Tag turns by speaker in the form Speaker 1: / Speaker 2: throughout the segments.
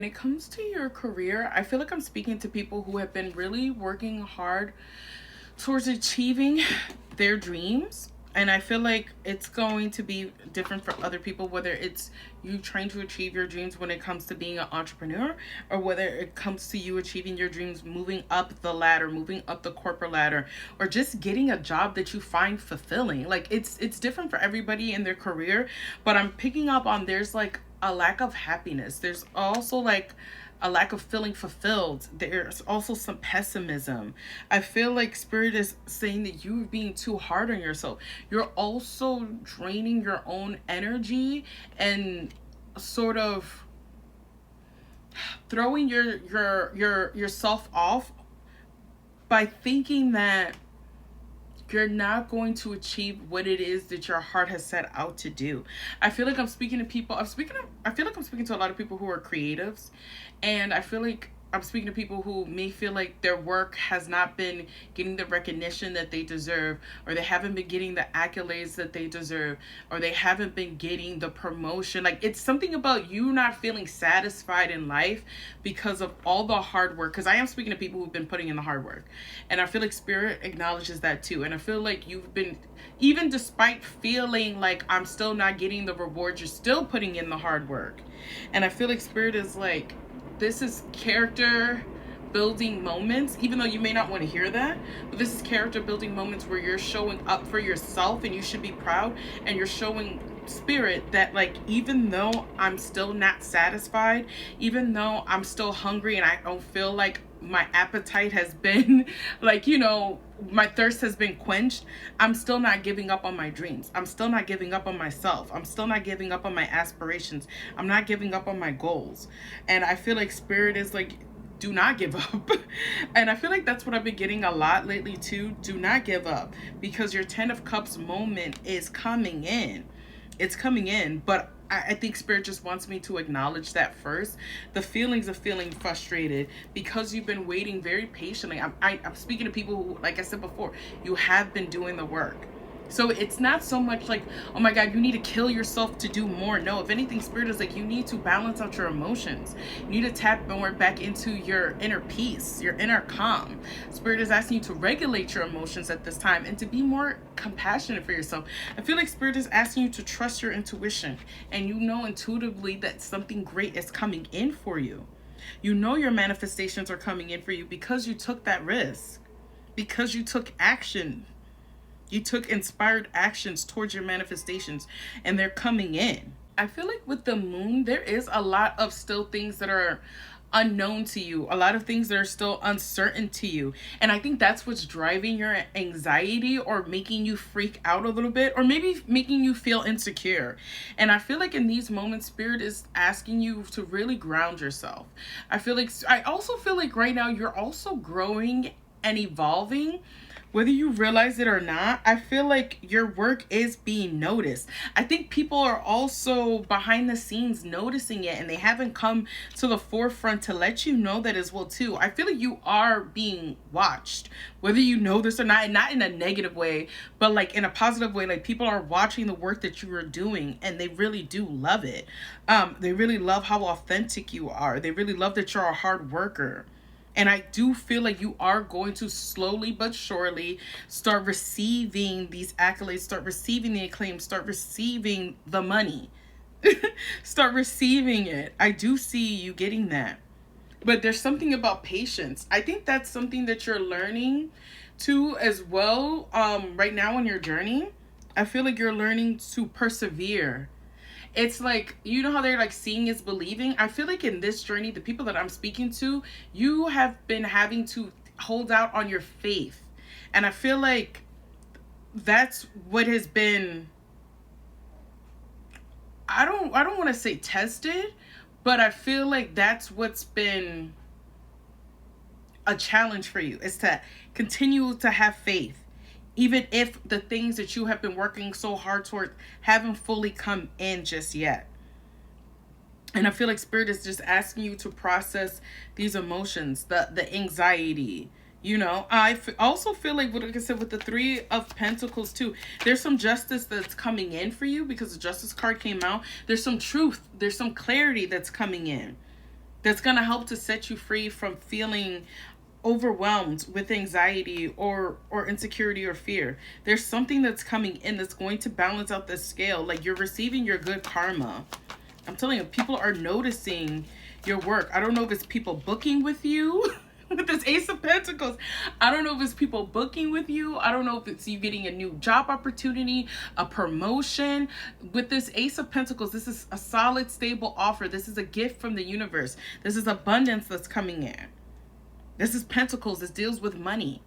Speaker 1: When it comes to your career, I feel like I'm speaking to people who have been really working hard towards achieving their dreams. And I feel like it's going to be different for other people, whether it's you trying to achieve your dreams when it comes to being an entrepreneur, or whether it comes to you achieving your dreams, moving up the ladder, moving up the corporate ladder, or just getting a job that you find fulfilling. Like it's different for everybody in their career, but I'm picking up on there's like a lack of happiness. There's also like a lack of feeling fulfilled. There's also some pessimism. I feel like spirit is saying that you're being too hard on yourself. You're also draining your own energy and sort of throwing yourself off by thinking that you're not going to achieve what it is that your heart has set out to do. I feel like I'm speaking to people. I feel like I'm speaking to a lot of people who are creatives, and I feel like I'm speaking to people who may feel like their work has not been getting the recognition that they deserve, or they haven't been getting the accolades that they deserve, or they haven't been getting the promotion. Like it's something about you not feeling satisfied in life because of all the hard work. Because I am speaking to people who've been putting in the hard work, and I feel like spirit acknowledges that too. And I feel like you've been, even despite feeling like I'm still not getting the rewards, you're still putting in the hard work. And I feel like spirit is like, this is character building moments, even though you may not want to hear that, but this is character building moments where you're showing up for yourself and you should be proud, and you're showing spirit that like, even though I'm still not satisfied, even though I'm still hungry and I don't feel like my appetite has been like, my thirst has been quenched, I'm still not giving up on my dreams. I'm still not giving up on myself. I'm still not giving up on my aspirations. I'm not giving up on my goals. And I feel like spirit is like, do not give up. And I feel like that's what I've been getting a lot lately too. Do not give up, because your 10 of Cups moment is coming in. It's coming in, but I think spirit just wants me to acknowledge that first. The feelings of feeling frustrated because you've been waiting very patiently. I'm speaking to people who, like I said before, you have been doing the work. So it's not so much like, oh my God, you need to kill yourself to do more. No, if anything, spirit is like, you need to balance out your emotions. You need to tap more back into your inner peace, your inner calm. Spirit is asking you to regulate your emotions at this time and to be more compassionate for yourself. I feel like spirit is asking you to trust your intuition, and you know intuitively that something great is coming in for you. You know your manifestations are coming in for you because you took that risk, because you took action. You took inspired actions towards your manifestations, and they're coming in. I feel like with the moon, there is a lot of still things that are unknown to you, a lot of things that are still uncertain to you. And I think that's what's driving your anxiety, or making you freak out a little bit, or maybe making you feel insecure. And I feel like in these moments, spirit is asking you to really ground yourself. I also feel like right now you're also growing and evolving, whether you realize it or not. I feel like your work is being noticed. I think people are also behind the scenes noticing it, and they haven't come to the forefront to let you know that as well too. I feel like you are being watched, whether you know this or not, and not in a negative way, but like in a positive way. Like people are watching the work that you are doing, and they really do love it. They really love how authentic you are. They really love that you're a hard worker. And I do feel like you are going to slowly but surely start receiving these accolades, start receiving the acclaim, start receiving the money, start receiving it. I do see you getting that. But there's something about patience. I think that's something that you're learning too as well, right now in your journey. I feel like you're learning to persevere. It's like, you know how they're like, seeing is believing. I feel like in this journey, the people that I'm speaking to, you have been having to hold out on your faith. And I feel like that's what has been, I don't want to say tested, but I feel like that's what's been a challenge for you, is to continue to have faith, even if the things that you have been working so hard toward haven't fully come in just yet. And I feel like spirit is just asking you to process these emotions, the anxiety. Also feel like, what I said with the 3 of Pentacles too, there's some justice that's coming in for you because the Justice card came out. There's some truth, there's some clarity that's coming in. that's going to help to set you free from feeling overwhelmed with anxiety or insecurity or fear. There's something that's coming in that's going to balance out the scale. Like, you're receiving your good karma. I'm telling you, people are noticing your work. I don't know if it's people booking with you with this Ace of Pentacles. I don't know if it's people booking with you. I don't know if it's you getting a new job opportunity, a promotion. With this Ace of Pentacles, this is a solid, stable offer. This is a gift from the universe. This is abundance that's coming in. This is Pentacles. This deals with money.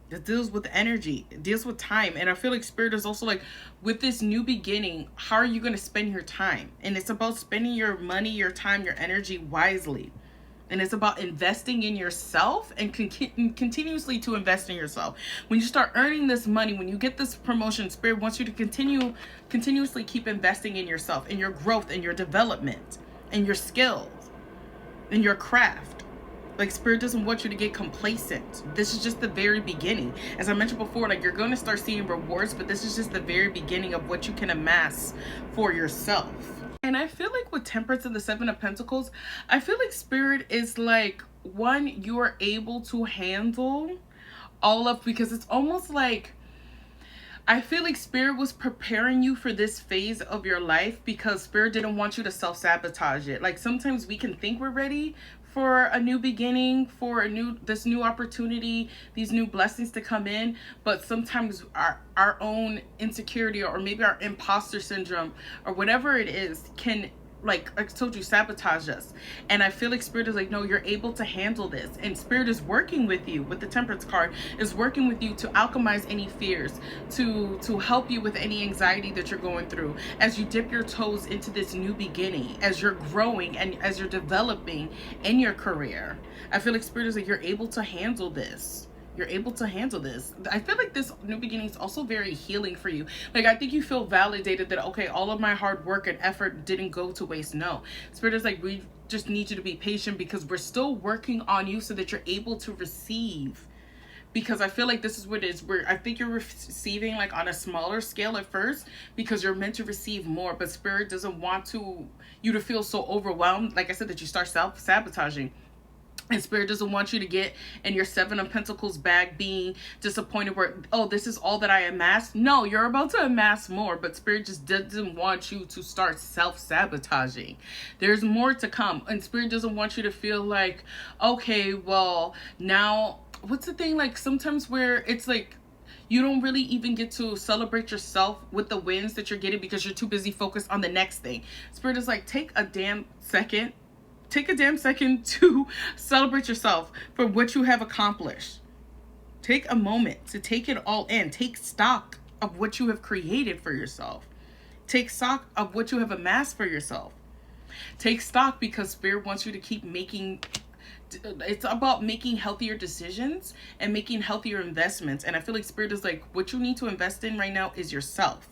Speaker 1: It deals with energy. It deals with time. And I feel like Spirit is also like, with this new beginning, how are you going to spend your time? And it's about spending your money, your time, your energy wisely. And it's about investing in yourself and continuously to invest in yourself. When you start earning this money, when you get this promotion, Spirit wants you to continuously keep investing in yourself, in your growth, in your development, in your skills, in your craft. Like, Spirit doesn't want you to get complacent. This is just the very beginning. As I mentioned before, like, you're going to start seeing rewards, but this is just the very beginning of what you can amass for yourself. And I feel like with Temperance and the Seven of Pentacles, I feel like Spirit is like, one, you are able to handle all of, because it's almost like, I feel like Spirit was preparing you for this phase of your life because Spirit didn't want you to self-sabotage it. Like, sometimes we can think we're ready for a new beginning, for this new opportunity, these new blessings to come in, but sometimes our own insecurity or maybe our imposter syndrome or whatever it is can, like I told you, sabotage us. And I feel like Spirit is like, no, you're able to handle this. And Spirit is working with you, with the Temperance card, is working with you to alchemize any fears, to help you with any anxiety that you're going through as you dip your toes into this new beginning, as you're growing and as you're developing in your career. I feel like Spirit is like, you're able to handle this. You're able to handle this. I feel like this new beginning is also very healing for you. Like, I think you feel validated that, okay, all of my hard work and effort didn't go to waste. No. Spirit is like, we just need you to be patient because we're still working on you so that you're able to receive. Because I feel like this is what it is. Where I think you're receiving like on a smaller scale at first because you're meant to receive more. But Spirit doesn't want you to feel so overwhelmed, like I said, that you start self-sabotaging. And Spirit doesn't want you to get in your Seven of Pentacles bag being disappointed where, oh, this is all that I amassed. No, you're about to amass more, but Spirit just doesn't want you to start self-sabotaging. There's more to come. And Spirit doesn't want you to feel like, okay, well, now, what's the thing? Like, sometimes where it's like, you don't really even get to celebrate yourself with the wins that you're getting because you're too busy focused on the next thing. Spirit is like, take a damn second to celebrate yourself for what you have accomplished. Take a moment to take it all in. Take stock of what you have created for yourself. Take stock of what you have amassed for yourself. Take stock because Spirit wants you to keep making, it's about making healthier decisions and making healthier investments. And I feel like Spirit is like, what you need to invest in right now is yourself.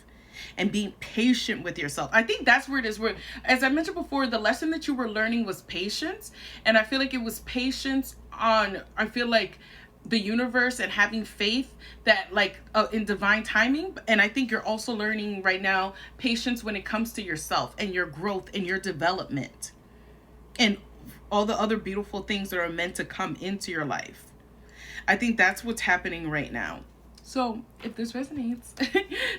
Speaker 1: And being patient with yourself. I think that's where it is. Where, as I mentioned before, the lesson that you were learning was patience. And I feel like it was patience on, I feel like, the universe and having faith that like in divine timing. And I think you're also learning right now patience when it comes to yourself and your growth and your development and all the other beautiful things that are meant to come into your life. I think that's what's happening right now. So if this resonates,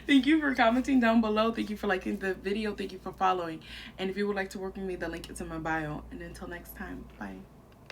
Speaker 1: thank you for commenting down below. Thank you for liking the video. Thank you for following. And if you would like to work with me, the link is in my bio. And until next time, bye.